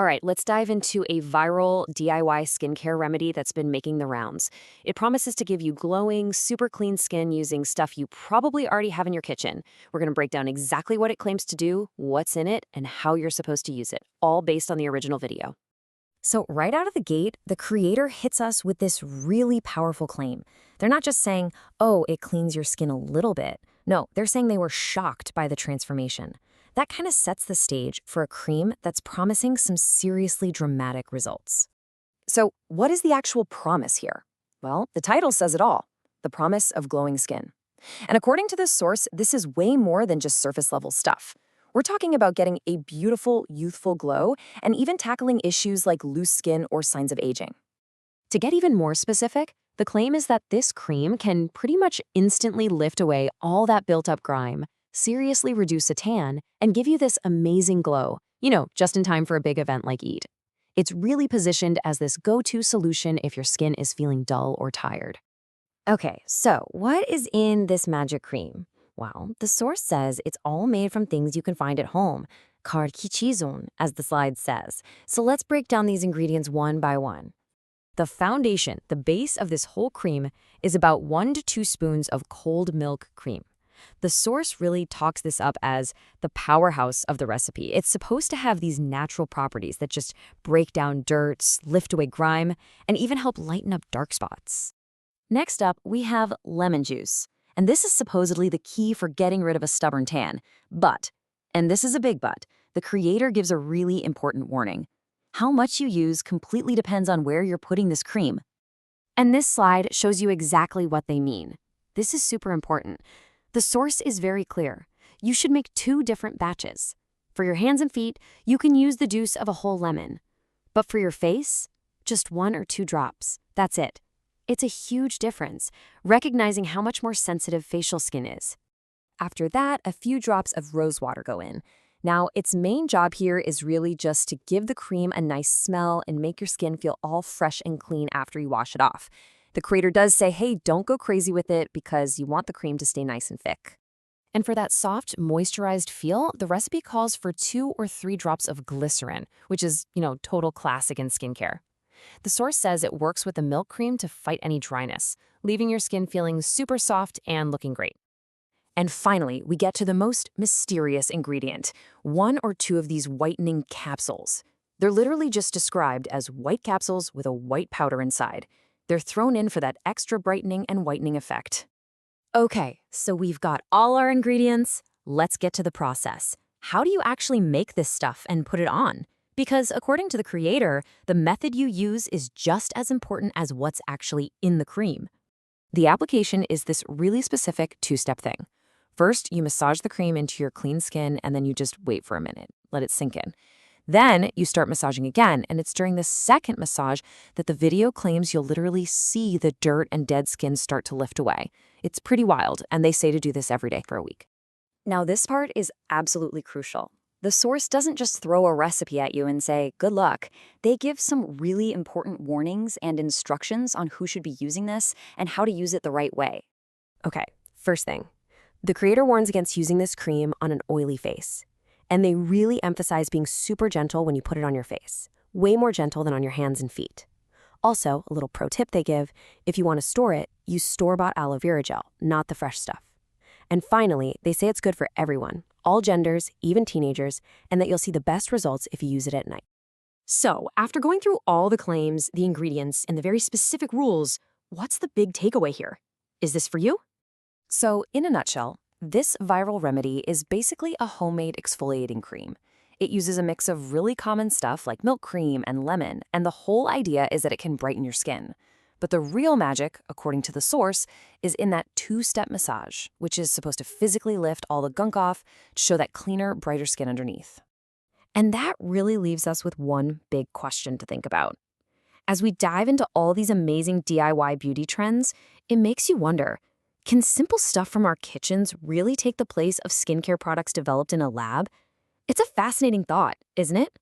All right, let's dive into a viral DIY skincare remedy that's been making the rounds. It promises to give you glowing, super clean skin using stuff you probably already have in your kitchen. We're going to break down exactly what it claims to do, what's in it, and how you're supposed to use it, all based on the original video. So right out of the gate, the creator hits us with this really powerful claim. They're not just saying, oh, it cleans your skin a little bit. No, they're saying they were shocked by the transformation. That kind of sets the stage for a cream that's promising some seriously dramatic results. So, what is the actual promise here? Well, the title says it all, the promise of glowing skin. And according to this source, this is way more than just surface level stuff. We're talking about getting a beautiful, youthful glow and even tackling issues like loose skin or signs of aging. To get even more specific, the claim is that this cream can pretty much instantly lift away all that built-up grime, seriously reduce a tan, and give you this amazing glow, just in time for a big event like Eid. It's really positioned as this go-to solution if your skin is feeling dull or tired. Okay, so what is in this magic cream? Well, the source says it's all made from things you can find at home, karkichizun, as the slide says. So let's break down these ingredients one by one. The foundation, the base of this whole cream, is about 1 to 2 spoons of cold milk cream. The source really talks this up as the powerhouse of the recipe. It's supposed to have these natural properties that just break down dirt, lift away grime, and even help lighten up dark spots. Next up, we have lemon juice. And this is supposedly the key for getting rid of a stubborn tan. But, and this is a big but, the creator gives a really important warning. How much you use completely depends on where you're putting this cream. And this slide shows you exactly what they mean. This is super important. The source is very clear. You should make 2 different batches. For your hands and feet, you can use the juice of a whole lemon. But for your face, just 1 or 2 drops. That's it. It's a huge difference, recognizing how much more sensitive facial skin is. After that, a few drops of rose water go in. Now, its main job here is really just to give the cream a nice smell and make your skin feel all fresh and clean after you wash it off. The creator does say, hey, don't go crazy with it because you want the cream to stay nice and thick. And for that soft, moisturized feel, the recipe calls for 2 or 3 drops of glycerin, which is, total classic in skincare. The source says it works with the milk cream to fight any dryness, leaving your skin feeling super soft and looking great. And finally, we get to the most mysterious ingredient, 1 or 2 of these whitening capsules. They're literally just described as white capsules with a white powder inside. They're thrown in for that extra brightening and whitening effect. Okay, so we've got all our ingredients. Let's get to the process. How do you actually make this stuff and put it on? Because according to the creator, the method you use is just as important as what's actually in the cream. The application is this really specific 2-step thing. First, you massage the cream into your clean skin and then you just wait for a minute, let it sink in. Then you start massaging again, and it's during the second massage that the video claims you'll literally see the dirt and dead skin start to lift away. It's pretty wild, and they say to do this every day for a week. Now, this part is absolutely crucial. The source doesn't just throw a recipe at you and say, good luck. They give some really important warnings and instructions on who should be using this and how to use it the right way. Okay, first thing. The creator warns against using this cream on an oily face. And they really emphasize being super gentle when you put it on your face. Way more gentle than on your hands and feet. Also, a little pro tip they give, if you want to store it, use store-bought aloe vera gel, not the fresh stuff. And finally, they say it's good for everyone, all genders, even teenagers, and that you'll see the best results if you use it at night. So, after going through all the claims, the ingredients, and the very specific rules, what's the big takeaway here? Is this for you? So, in a nutshell, this viral remedy is basically a homemade exfoliating cream. It uses a mix of really common stuff like milk cream and lemon, and the whole idea is that it can brighten your skin. But the real magic, according to the source, is in that 2-step massage, which is supposed to physically lift all the gunk off to show that cleaner, brighter skin underneath. And that really leaves us with one big question to think about. As we dive into all these amazing DIY beauty trends, it makes you wonder, can simple stuff from our kitchens really take the place of skincare products developed in a lab? It's a fascinating thought, isn't it?